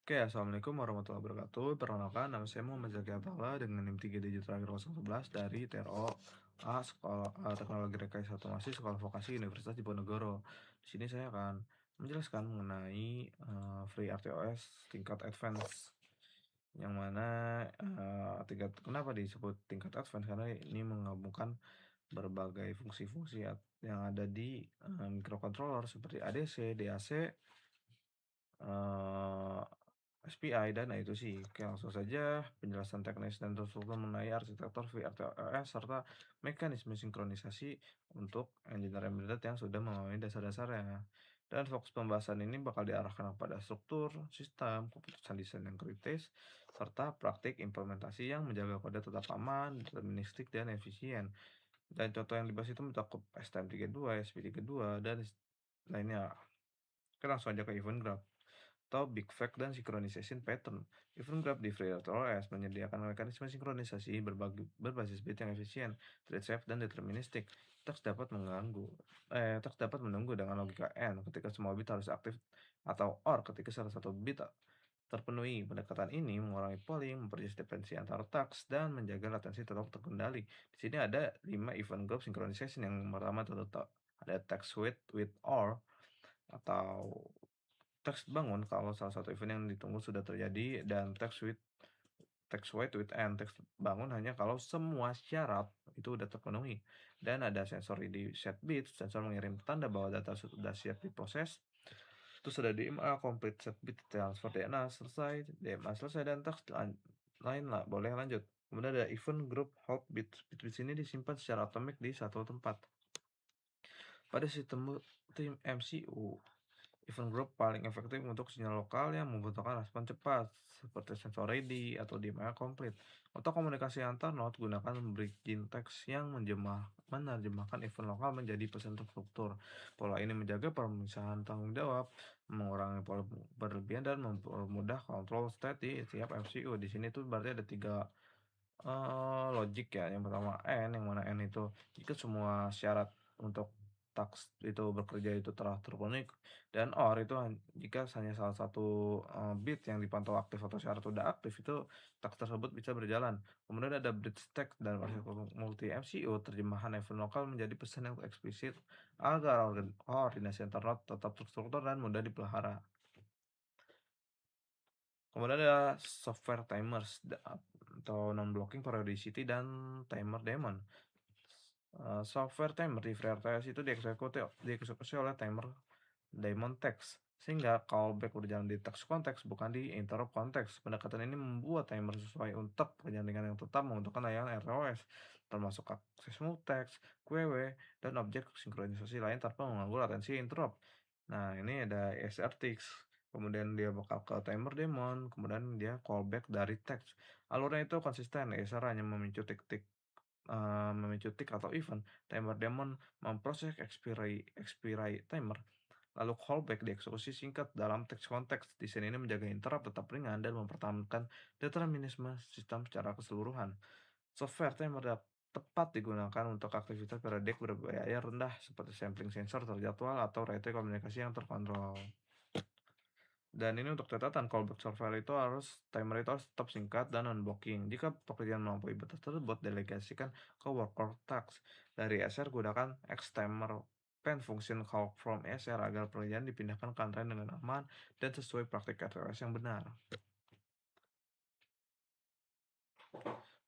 Oke, Assalamualaikum warahmatullahi wabarakatuh. Perkenalkan, nama saya Muhammad Zaki Atala dengan NIM 3 digit terakhir 011 dari TRO A Sekolah Teknologi Rekayasa Otomasi Sekolah Vokasi Universitas Diponegoro. Di sini saya akan menjelaskan mengenai FreeRTOS tingkat advance, yang mana tingkat kenapa disebut tingkat advance karena ini menggabungkan berbagai fungsi-fungsi yang ada di microcontroller seperti ADC, DAC, eh, SPI, dan itu sih. Oke, langsung saja penjelasan teknis dan terstruktur mengenai arsitektur VRTOS serta mekanisme sinkronisasi untuk engineer embedded yang sudah memahami dasar-dasarnya. Dan fokus pembahasan ini bakal diarahkan kepada struktur, sistem, keputusan desain yang kritis, serta praktik implementasi yang menjaga kode tetap aman, deterministik, dan efisien. Dan contoh yang dibahas itu mencakup STM32, SP32, dan lainnya. Oke, langsung aja ke event graph atau Big Fact dan Synchronization Pattern. Event Graph di FreeRTOS menyediakan mekanisme sinkronisasi berbasis bit yang efisien, thread safe, dan deterministik. Teks dapat menunggu dengan logika AND ketika semua bit harus aktif atau OR ketika salah satu bit terpenuhi. Pendekatan ini mengurangi polling, memperjelas dependensi antar teks, dan menjaga latensi tetap terkendali. Di sini ada 5 event graph synchronization. Yang pertama ada text wait with OR atau teks bangun kalau salah satu event yang ditunggu sudah terjadi, dan text wait with and teks bangun hanya kalau semua syarat itu udah terpenuhi. Dan ada sensor ready set bit, sensor mengirim tanda bahwa data sudah siap diproses. Terus ada DMA complete set bit transfer DMA selesai, dan teks lain lah boleh lanjut. Kemudian ada event group hold bit. Bit sini disimpan secara atomik di satu tempat. Pada sistem tim MCU, event group paling efektif untuk sinyal lokal yang membutuhkan respon cepat, seperti sensor ready atau DMA complete. Untuk komunikasi antar node, gunakan bridging text yang menerjemahkan event lokal menjadi pesan terstruktur. Pola ini menjaga pemisahan tanggung jawab, mengurangi pola berlebihan, dan mempermudah kontrol state di setiap MCU. Di sini tuh berarti ada tiga logik ya. Yang pertama AND, yang mana AND itu jika semua syarat untuk taks itu bekerja itu telah terpenuhi, dan OR itu jika hanya salah satu bit yang dipantau aktif atau syarat sudah aktif, itu taks tersebut bisa berjalan. Kemudian ada bridge text dan arsitektur multi MCU, terjemahan event lokal menjadi pesan yang eksplisit agar koordinasi antar node tetap terstruktur dan mudah dipelihara. Kemudian ada software timers atau non-blocking periodicity dan timer daemon. Software timer di FreeRTOS itu dieksekusi oleh timer daemon text, sehingga callback berjalan di text konteks bukan di interrupt konteks. Pendekatan ini membuat timer sesuai untuk penjaringan yang tetap membutuhkan layanan RTOS, termasuk akses mutex, QW, dan objek sinkronisasi lain tanpa mengganggu latensi interrupt. Nah, ini ada ESRTX. Kemudian dia bakal ke timer daemon, kemudian dia callback dari text. Alurnya itu konsisten, ESR hanya memicu tick atau event. Timer daemon memproses expiry timer, lalu callback dieksekusi singkat dalam teks konteks. Desain ini menjaga interrupt tetap ringan dan mempertahankan determinisme sistem secara keseluruhan. Software timer tepat digunakan untuk aktivitas periodik berbiaya rendah seperti sampling sensor terjadwal atau rate komunikasi yang terkontrol. Dan ini untuk catatan, callback server itu timer itu harus tetap singkat dan non-blocking. Jika pekerjaan melampaui batas tersebut, delegasikan ke worker task. Dari SR, gunakan xtimer pen function call from SR agar pekerjaan dipindahkan ke antrean dengan aman dan sesuai praktik RTOS yang benar.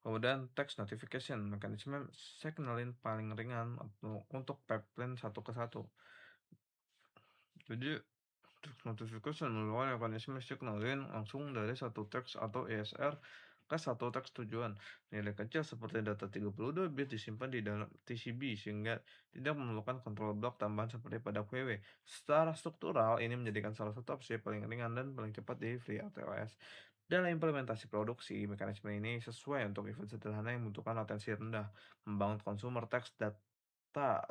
Kemudian text notification, mekanisme signaling paling ringan untuk pipeline satu ke satu. Jadi notification merupakan mekanisme signaling langsung dari satu teks atau ESR ke satu teks tujuan. Nilai kecil seperti data 32 bit disimpan di dalam TCB sehingga tidak memerlukan kontrol blok tambahan seperti pada QW. Secara struktural, ini menjadikan salah satu opsi paling ringan dan paling cepat di FreeRTOS. Dalam implementasi produksi, mekanisme ini sesuai untuk event sederhana yang membutuhkan latensi rendah, membangun consumer text data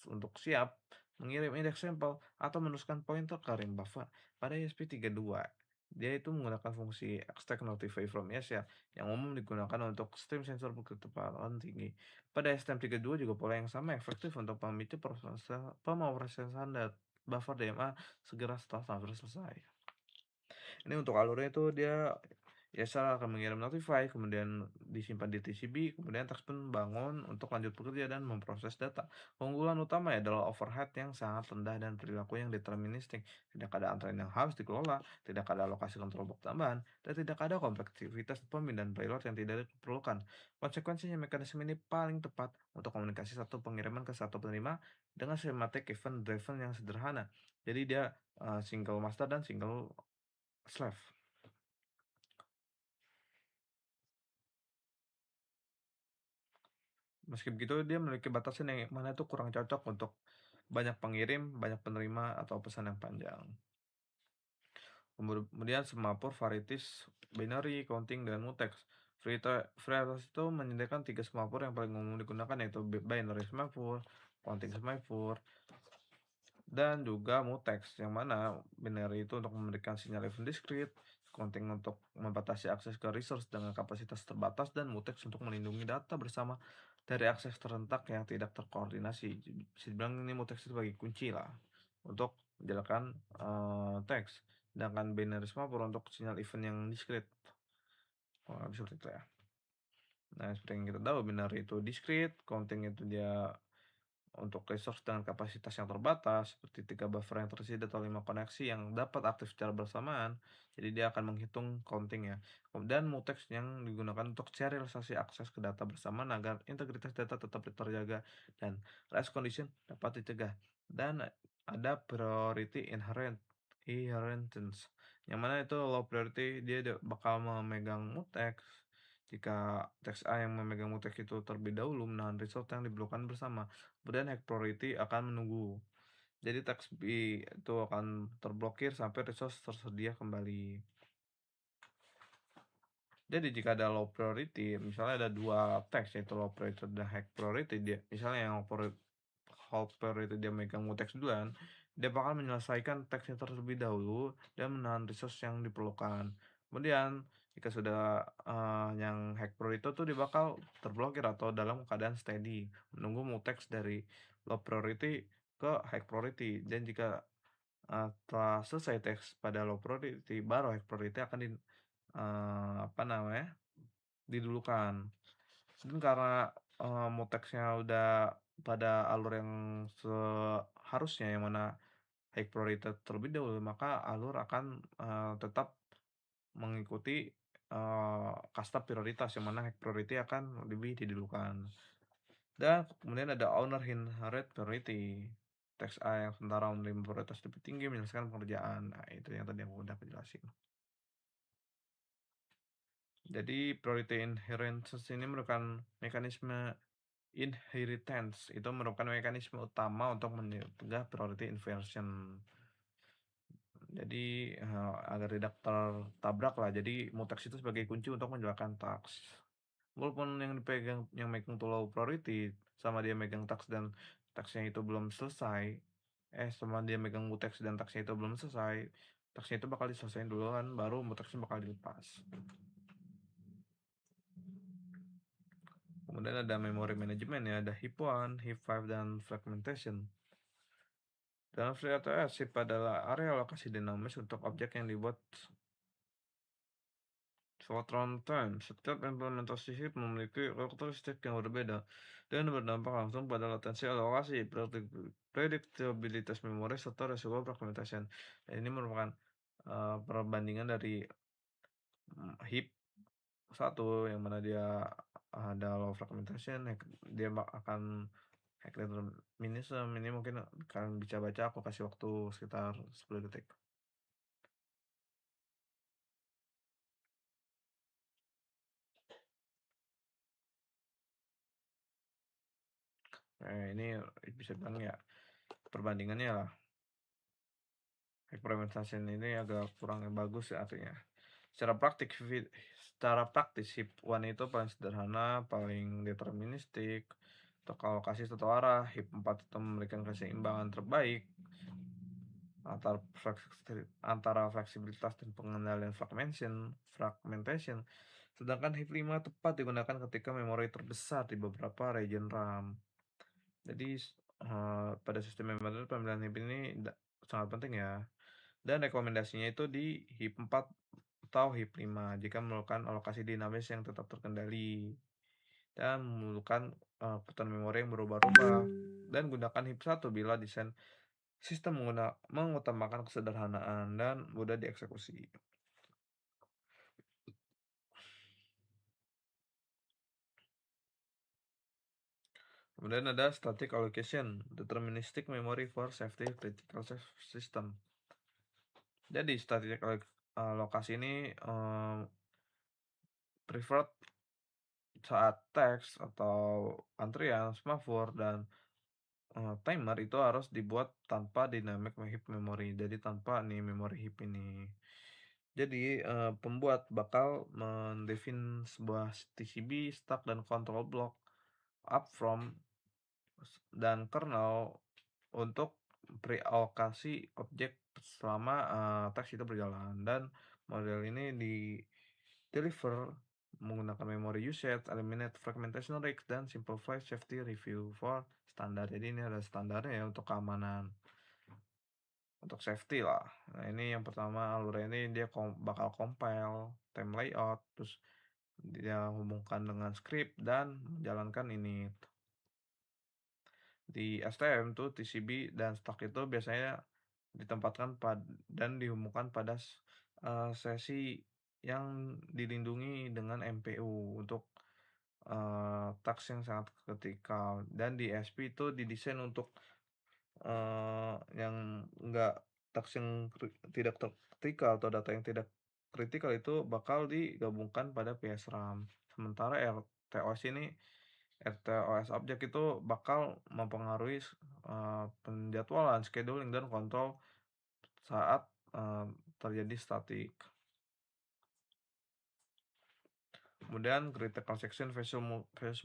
untuk siap mengirim indeks sampel, atau meneruskan pointer ke ring buffer. Pada ESP32, dia itu menggunakan fungsi extract notify from ESR yang umum digunakan untuk stream sensor berkecepatan tinggi. Pada STM32 juga pola yang sama efektif untuk memicu pemrosesan buffer DMA segera setelah transfer selesai. Ini untuk alurnya itu dia ya sel akan mengirim notify, kemudian disimpan di TCP, kemudian teks pun bangun untuk lanjut bekerja dan memproses data. Keunggulan utama ya adalah overhead yang sangat rendah dan perilaku yang deterministik. Tidak ada antrean yang harus dikelola, tidak ada alokasi kontrol box tambahan, dan tidak ada kompleksitas pemindahan payload yang tidak diperlukan. Konsekuensinya mekanisme ini paling tepat untuk komunikasi satu pengiriman ke satu penerima dengan schematic event driven yang sederhana. Jadi dia single master dan single slave. Meski begitu, dia memiliki batasan yang mana itu kurang cocok untuk banyak pengirim, banyak penerima, atau pesan yang panjang. Kemudian semapur varieties, binary, counting, dan mutex. Varieties itu menyediakan tiga semapur yang paling umum digunakan yaitu binary semapur, counting semapur, dan juga mutex, yang mana binary itu untuk memberikan sinyal event discrete, counting untuk membatasi akses ke resource dengan kapasitas terbatas, dan mutex untuk melindungi data bersama dari akses terentak yang tidak terkoordinasi. Bisa dibilang ini mutex itu sebagai kunci lah untuk menjalankan teks. Sedangkan binary semua untuk sinyal event yang discrete. Kurang lebih seperti itu ya. Nah, seperti yang kita tahu, binary itu discrete, counting itu dia untuk resource dengan kapasitas yang terbatas, seperti 3 buffer yang tersedia atau 5 koneksi yang dapat aktif secara bersamaan, jadi dia akan menghitung counting ya. Dan mutex yang digunakan untuk serialisasi akses ke data bersamaan agar integritas data tetap terjaga dan race condition dapat dicegah. Dan ada priority inheritance, yang mana itu low priority dia bakal memegang mutex jika teks A yang memegang mutex itu terlebih dahulu menahan resource yang diperlukan bersama. Kemudian hack priority akan menunggu. Jadi teks B itu akan terblokir sampai resource tersedia kembali. Jadi jika ada low priority, misalnya ada dua teks yaitu low priority dan high priority, dia misalnya yang low priority dia megang teks duluan, dia bakal menyelesaikan teksnya terlebih dahulu dan menahan resource yang diperlukan. Kemudian jika sudah yang high priority itu dia bakal terblokir atau dalam keadaan steady, menunggu teks dari low priority ke high priority. Dan jika setelah selesai teks pada low priority, baru high priority akan apa namanya, didulukan. Dan karena, muteksnya udah pada alur yang seharusnya, yang mana high priority terlebih dahulu, maka alur akan, tetap mengikuti, kasta prioritas, yang mana high priority akan lebih didulukan. Dan kemudian ada owner inherit priority. Teks A yang sementara menerima prioritas lebih tinggi menyelesaikan pekerjaan. Nah, itu yang tadi aku udah jelasin. Jadi priority inheritance ini merupakan mekanisme inheritance, itu merupakan mekanisme utama untuk mencegah priority inversion. Jadi, agar tidak tertabrak lah. Jadi mutex itu sebagai kunci untuk menjalankan task. Walaupun yang megang tuh low priority, sama dia megang task dan task-nya itu belum selesai, sama dia megang mutex dan task-nya itu belum selesai, task-nya itu bakal diselesaikan duluan, baru mutex-nya bakal dilepas. Kemudian ada memory management ya, ada heap 1, heap 5, dan fragmentation. Dalam FreeRTOS, heap adalah area alokasi dinamis untuk objek yang dibuat suatu runtime. Setiap implementasi heap memiliki karakteristik yang berbeda dan berdampak langsung pada latensi alokasi, prediktabilitas memori, serta resiko fragmentation. Ini merupakan perbandingan dari heap satu yang mana dia ada low fragmentation, dia akan hack determinism. Ini mungkin kalian bisa baca, aku kasih waktu sekitar 10 detik. Ini bisa bilang ya perbandingannya lah, implementation ini agak kurang bagus ya artinya. Secara praktik secara praktis heap one itu paling sederhana, paling deterministik, untuk alokasi satu arah. Heap 4 itu memberikan keseimbangan terbaik antara fleksibilitas dan pengendalian fragmentation. Sedangkan heap 5 tepat digunakan ketika memori terbesar di beberapa region RAM. Jadi pada sistem memori pemilihan heap ini sangat penting ya. dan rekomendasinya itu di heap 4 atau heap 5 jika memerlukan alokasi dinamis yang tetap terkendali dan memerlukan kebutuhan memori yang berubah-ubah, dan gunakan heap 1 bila desain sistem mengutamakan kesederhanaan dan mudah dieksekusi. Kemudian ada static allocation, deterministic memory for safety critical system. Jadi static alokasi ini preferred saat teks atau antrian, semafor, dan timer itu harus dibuat tanpa dynamic heap memory, jadi tanpa nih memori heap ini. Jadi, pembuat bakal sebuah TCB, stack, dan control block up from dan kernel untuk prealokasi objek selama, teks itu berjalan, dan model ini deliver menggunakan memory usage, eliminate fragmentation risk, dan simplify safety review for standar. Jadi ini ada standarnya ya untuk keamanan, untuk safety lah. Nah, ini yang pertama alurnya ini dia bakal compile, time layout, terus dia hubungkan dengan script dan menjalankan init. Di STM tuh TCB dan stack itu biasanya ditempatkan dan dihubungkan pada sesi yang dilindungi dengan MPU untuk task yang sangat kritikal, dan di SP itu didesain untuk yang enggak task yang tidak kritikal atau data yang tidak kritikal itu bakal digabungkan pada PSRAM. Sementara RTOS objek itu bakal mempengaruhi penjadwalan, scheduling, dan kontrol saat terjadi statik. Kemudian critical section versus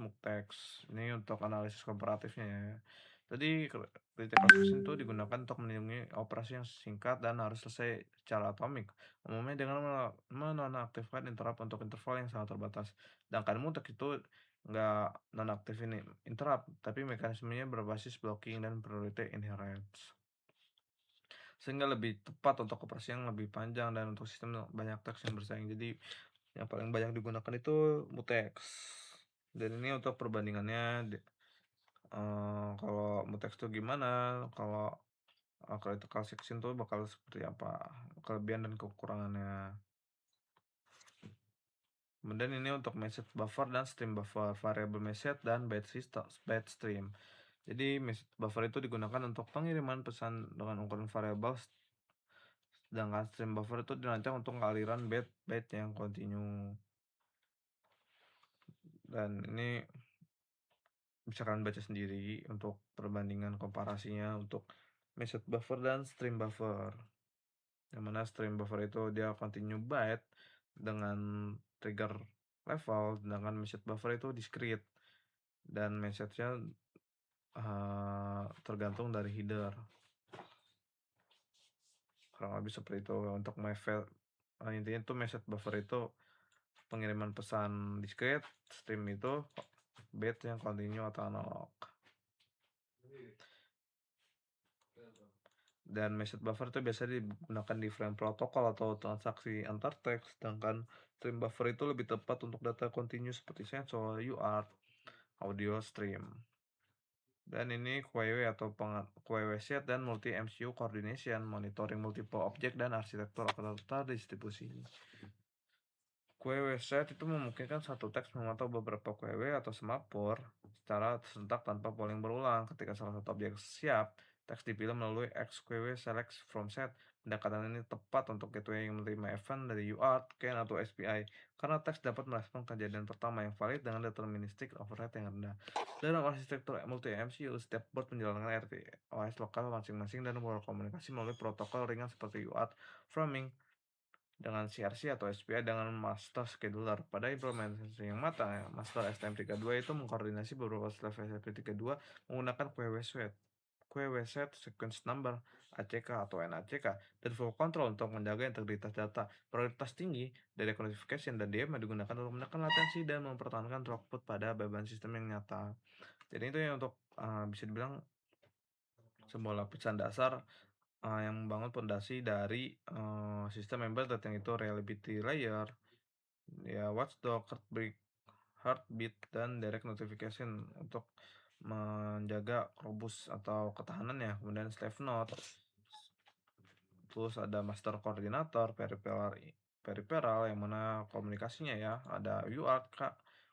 mutex. Ini untuk analisis komparatifnya ya. Jadi critical section itu digunakan untuk melindungi operasi yang singkat dan harus selesai secara atomik. Umumnya dengan menonaktifkan interrupt untuk interval yang sangat terbatas. Sedangkan mutex itu nggak nonaktif ini interrupt, tapi mekanismenya berbasis blocking dan priority inheritance. Sehingga lebih tepat untuk operasi yang lebih panjang dan untuk sistem banyak teks yang bersaing. Jadi yang paling banyak digunakan itu mutex. Dan ini untuk perbandingannya kalau mutex itu gimana, kalau critical section tuh bakal seperti apa, kelebihan dan kekurangannya. Kemudian ini untuk message buffer dan stream buffer, variable message dan byte stream. Jadi message buffer itu digunakan untuk pengiriman pesan dengan ukuran variabel, sedangkan stream buffer itu dirancang untuk aliran byte yang kontinu. Dan ini bisa kalian baca sendiri untuk perbandingan komparasinya untuk message buffer dan stream buffer. Yang mana stream buffer itu dia continue byte dengan trigger level, sedangkan message buffer itu discrete dan message-nya tergantung dari header. Kurang lebih seperti itu untuk intinya itu message buffer itu pengiriman pesan discrete, stream itu byte yang continue atau analog. Dan message buffer itu biasa digunakan di frame protokol atau transaksi antar teks, sedangkan stream buffer itu lebih tepat untuk data kontinu seperti sensor, UART, audio stream. Dan ini QW atau QW set dan multi MCU coordination, monitoring multiple object dan arsitektur rata distribusi. QW set itu memungkinkan satu teks memantau beberapa QW atau semafor secara serentak tanpa polling berulang. Ketika salah satu objek siap, teks dipilih melalui XQW select from set. Pendekatan ini tepat untuk gateway yang menerima event dari UART, CAN, atau SPI, karena teks dapat merespon kejadian pertama yang valid dengan deterministic overhead yang rendah. Dalam arsitektur multi-MCU, setiap board menjalankan RTOS lokal masing-masing dan berkomunikasi melalui protokol ringan seperti UART, framing, dengan CRC atau SPI dengan master scheduler. Pada implementasi yang matang, ya, master STM32 itu mengkoordinasi beberapa slave STM32 menggunakan QW set, sequence number, ACK atau NACK, dan flow control untuk menjaga integritas data. Prioritas tinggi dari codification dan DM digunakan untuk menekan latensi dan mempertahankan throughput pada beban sistem yang nyata. Jadi itu yang untuk bisa dibilang sebuah lapisan dasar yang membangun pondasi dari sistem embedded yang itu reliability layer, ya watchdog, heartbeat, dan direct notification untuk menjaga robust atau ketahanannya. Kemudian slave node, terus ada master koordinator, peripheral yang mana komunikasinya ya, ada UART,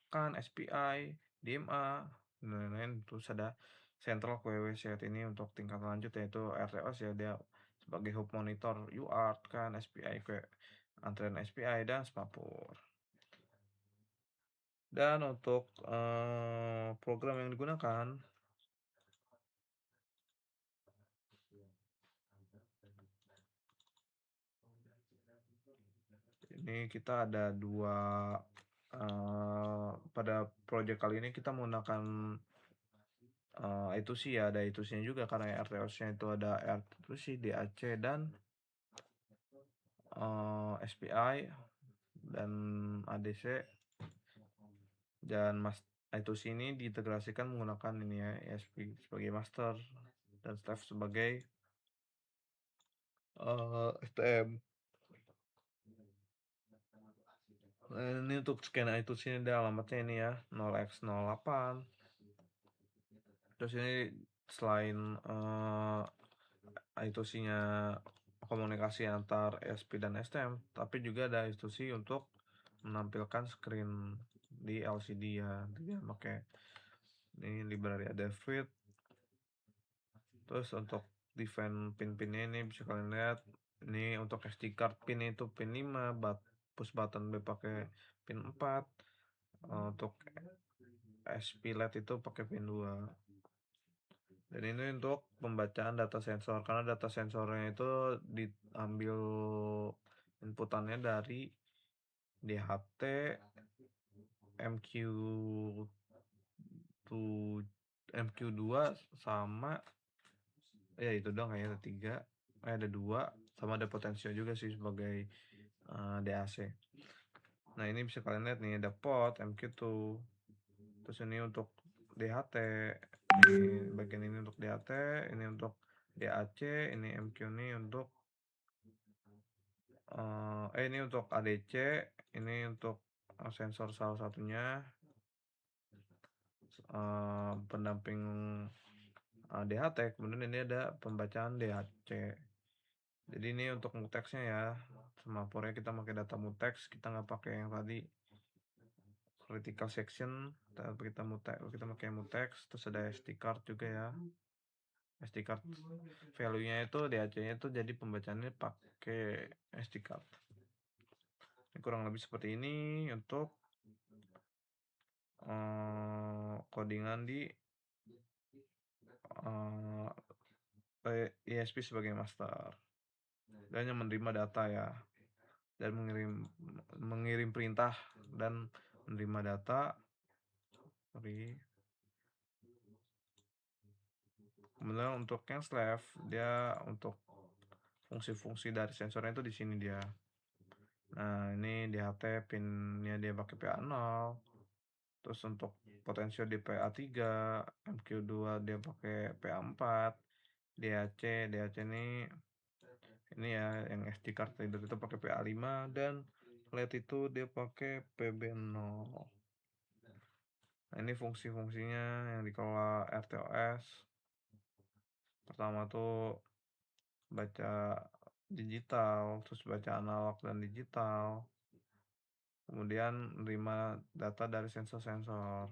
CAN, SPI, DMA, dan lain-lain. Terus ada central QW set ini untuk tingkat lanjut yaitu RTOS ya, dia sebagai hub monitor UART, CAN, SPI, antrean SPI, dan semapur. Dan untuk program yang digunakan, ini kita ada dua, pada project kali ini kita menggunakan itu sih ya, ada itu sih juga karena RTOS-nya itu ada itu sih DAC dan SPI dan ADC, dan itu sini diintegrasikan menggunakan ini ya, ESP sebagai master dan slave sebagai STM. Ini untuk scan itu sini ada alamatnya ini ya, 0x08. Terus ini selain institusinya komunikasi antar ESP dan STM, tapi juga ada institusi untuk menampilkan screen di LCD ya. Dia pakai ini library ada Fit. Terus untuk define pin-pinnya ini bisa kalian lihat. Ini untuk SD card pin itu pin 5, push button B pakai pin 4. Untuk SP LED itu pakai pin 2. Dan ini untuk pembacaan data sensor, karena data sensornya itu diambil inputannya dari DHT, MQ2 sama ya itu dong, kayaknya ada 3, ada 2 sama ada potensio juga sih sebagai DAC. Nah ini bisa kalian lihat nih, ada port MQ2, terus ini untuk DHT, ini bagian ini untuk DHT, ini untuk DAC, ini MQ ini untuk ini untuk ADC, ini untuk sensor salah satunya, pendamping DHT. Kemudian ini ada pembacaan DHC. Jadi ini untuk muteksnya ya, semapurnya kita pakai data mutex, kita nggak pakai yang tadi critical section, tapi kita pakai mutex. Terus ada SD card juga ya, SD card value-nya itu DHC-nya itu jadi pembacaannya pakai SD card. Ini kurang lebih seperti ini untuk codingan di ESP sebagai master dan yang menerima data ya, dan mengirim perintah dan menerima data. Kemudian untuk yang slave, dia untuk fungsi-fungsi dari sensornya itu di sini dia. Nah ini DHT pinnya dia pakai PA0, terus untuk potensio di PA3, MQ2 dia pakai PA4, DAC ini ya yang SD card reader itu pakai PA5, dan LED itu dia pakai PB0. Nah ini fungsi-fungsinya yang dikelola RTOS. Pertama tuh baca digital, terus baca analog dan digital, kemudian menerima data dari sensor-sensor.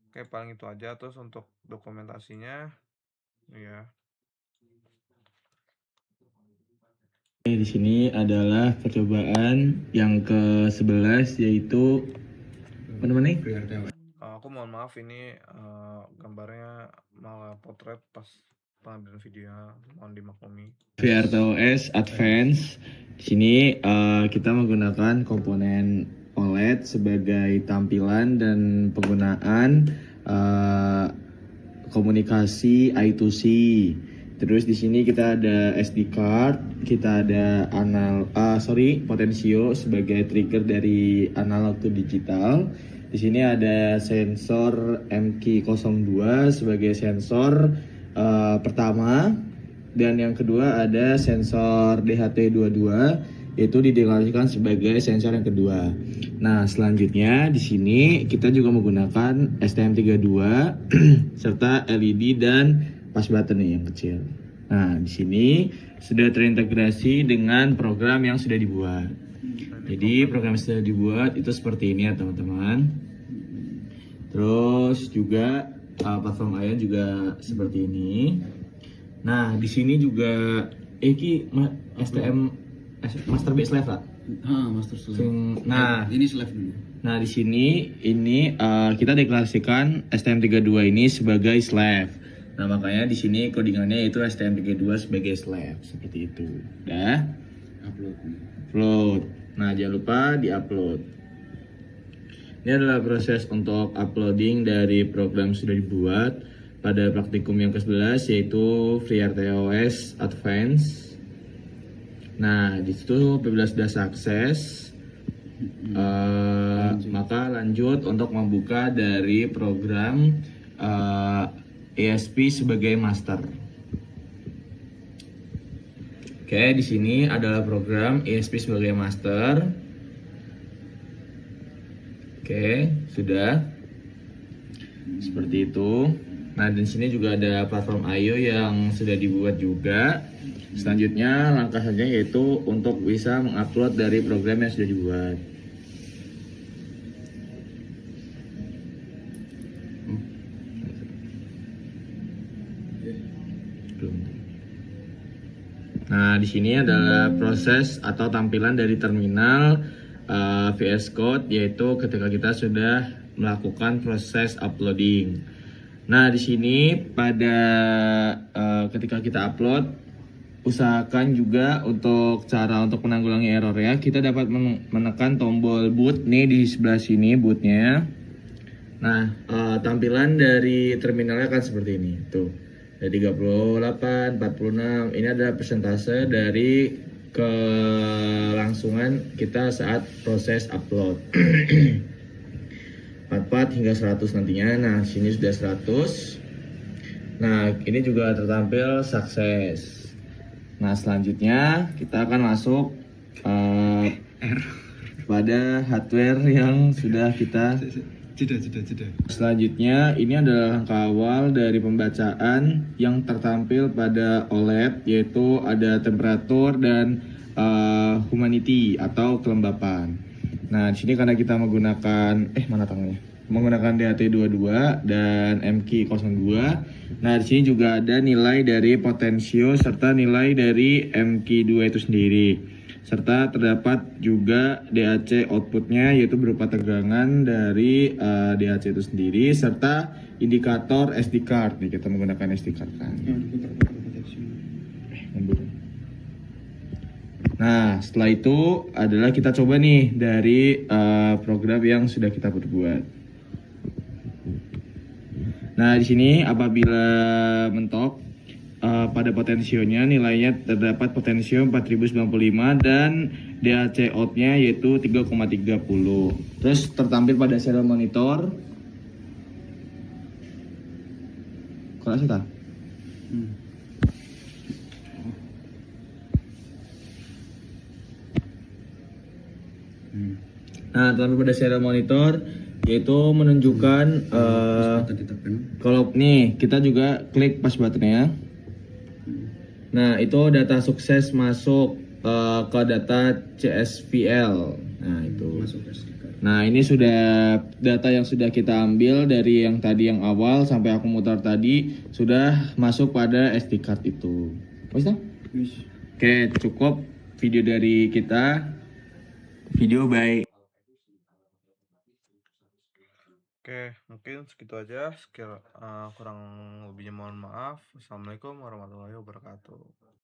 Oke, paling itu aja. Terus untuk dokumentasinya ya. Di sini adalah percobaan yang ke-11 yaitu apa namanya? Aku mohon maaf ini gambarnya malah potret pas pengambilan videonya, mohon dimaklumi. VRTOS Advance. Di sini kita menggunakan komponen OLED sebagai tampilan dan penggunaan komunikasi I2C. Terus di sini kita ada SD card, kita ada potensio sebagai trigger dari analog to digital. Di sini ada sensor MQ02 sebagai sensor pertama. dan yang kedua ada sensor DHT22 yaitu dideklarasikan sebagai sensor yang kedua. Nah, selanjutnya di sini kita juga menggunakan STM32 serta LED dan pas button nih yang kecil. Nah, di sini sudah terintegrasi dengan program yang sudah dibuat. Jadi program yang sudah dibuat itu seperti ini ya teman-teman. Terus juga platform Ion juga seperti ini. Nah, di sini juga STM Master Base Live lah. Master Slave. Nah, Ini Slave dulu. Nah, di sini ini kita deklarasikan STM32 ini sebagai slave. Nah, makanya di sini codingannya itu STM32 sebagai slave seperti itu. Dah, Upload nih. upload. Nah, jangan lupa di-upload. Ini adalah proses untuk uploading dari program yang sudah dibuat pada praktikum yang ke-11 yaitu FreeRTOS Advance. Nah, di situ apabila sudah sukses, maka lanjut untuk membuka dari program ESP sebagai master. Oke, di sini adalah program ESP sebagai master. Oke, sudah seperti itu. Nah, di sini juga ada platform IO yang sudah dibuat juga. Selanjutnya langkah saja yaitu untuk bisa mengupload dari program yang sudah dibuat. Nah, di sini adalah proses atau tampilan dari terminal VS Code, yaitu ketika kita sudah melakukan proses uploading. Nah, di sini pada ketika kita upload, usahakan juga untuk cara untuk menanggulangi error ya, kita dapat menekan tombol boot nih di sebelah sini bootnya. Nah, tampilan dari terminalnya kan seperti ini. Tuh, ada 38, 46. Ini adalah persentase dari kelangsungan kita saat proses upload. 44 hingga 100 nantinya. Nah, sini sudah 100. Nah, ini juga tertampil sukses. Nah, selanjutnya kita akan masuk pada hardware yang sudah kita Jeda. Selanjutnya, ini adalah langkah awal dari pembacaan yang tertampil pada OLED, yaitu ada temperatur dan humanity atau kelembapan. Nah, di sini karena kita menggunakan mana tangannya? Menggunakan DHT22 dan MQ02. Nah, di sini juga ada nilai dari potensio serta nilai dari MQ2 itu sendiri. Serta terdapat juga DAC outputnya yaitu berupa tegangan dari DAC itu sendiri serta indikator SD card. Nih kita menggunakan SD card kan. Nah, setelah itu adalah kita coba nih dari program yang sudah kita perbuat. Nah, di sini apabila mentok pada potensionya nilainya terdapat potensio 4095 dan DAC out-nya yaitu 3,30. Terus tertampil pada serial monitor. Kok sih kah? Nah, tertampil pada serial monitor yaitu menunjukkan kalau nih kita juga klik pas buttonnya. Nah, itu data sukses masuk ke data CSVL. Nah, itu. Nah, ini sudah data yang sudah kita ambil dari yang tadi yang awal sampai aku mutar tadi sudah masuk pada SD card itu. Bisa? Oke, cukup video dari kita. Video baik. Oke, mungkin segitu aja. Kurang lebihnya mohon maaf. Assalamualaikum warahmatullahi wabarakatuh.